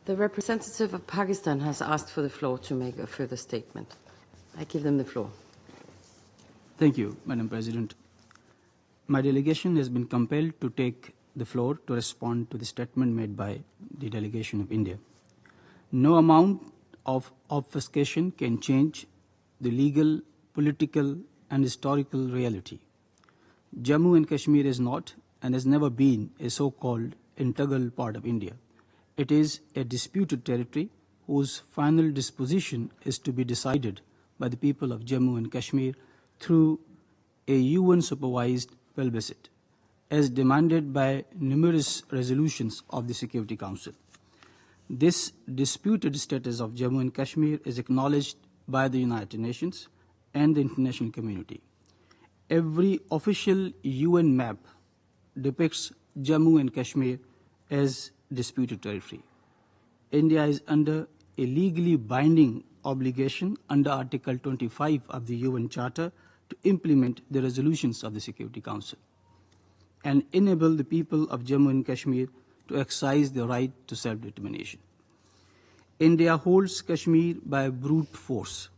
The representative of Pakistan has asked for the floor to make a further statement. I give them the floor. Thank you, Madam President. My delegation has been compelled to take the floor to respond to the statement made by the delegation of India. No amount of obfuscation can change the legal, political, and historical reality. Jammu and Kashmir is not and has never been a so-called integral part of India. It is a disputed territory whose final disposition is to be decided by the people of Jammu and Kashmir through a UN-supervised plebiscite, as demanded by numerous resolutions of the Security Council. This disputed status of Jammu and Kashmir is acknowledged by the United Nations and the international community. Every official UN map depicts Jammu and Kashmir as disputed territory. India is under a legally binding obligation under Article 25 of the UN Charter to implement the resolutions of the Security Council and enable the people of Jammu and Kashmir to exercise their right to self-determination. India holds Kashmir by brute force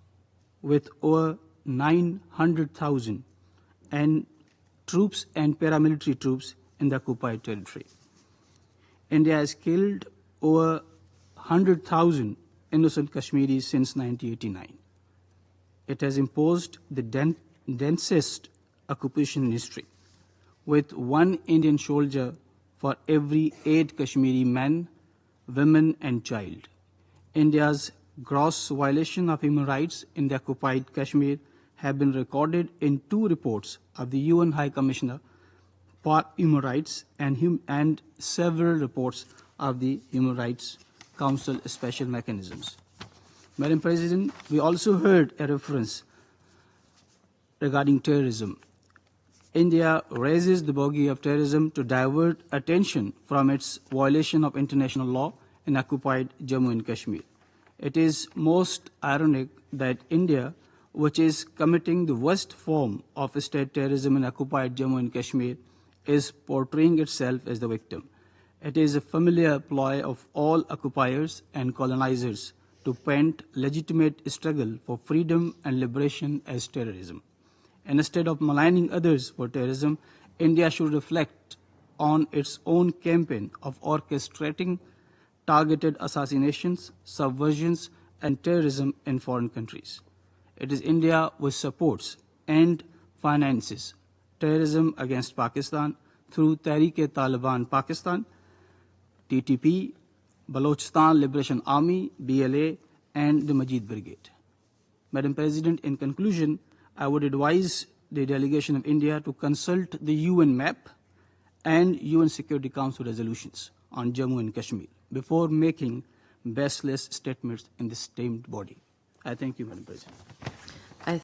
with over 900,000 and troops and paramilitary troops in the occupied territory. India has killed over 100,000 innocent Kashmiris since 1989. It has imposed the densest occupation in history, with one Indian soldier for every 8 Kashmiri men, women, and child. India's gross violation of human rights in the occupied Kashmir have been recorded in 2 reports of the UN High Commissioner for Human Rights and several reports of the Human Rights Council special mechanisms. Madam President, we also heard a reference regarding terrorism. India raises the bogey of terrorism to divert attention from its violation of international law in occupied Jammu and Kashmir. It is most ironic that India, which is committing the worst form of state terrorism in occupied Jammu and Kashmir, is portraying itself as the victim. It is a familiar ploy of all occupiers and colonizers to paint legitimate struggle for freedom and liberation as terrorism. And instead of maligning others for terrorism, India should reflect on its own campaign of orchestrating targeted assassinations, subversions, and terrorism in foreign countries. It is India which supports and finances terrorism against Pakistan through Tehreek-e-Taliban Pakistan, TTP, Balochistan Liberation Army, BLA, and the Majid Brigade. Madam President, in conclusion, I would advise the delegation of India to consult the UN map and UN Security Council resolutions on Jammu and Kashmir before making baseless statements in this esteemed body. I thank you, Madam President.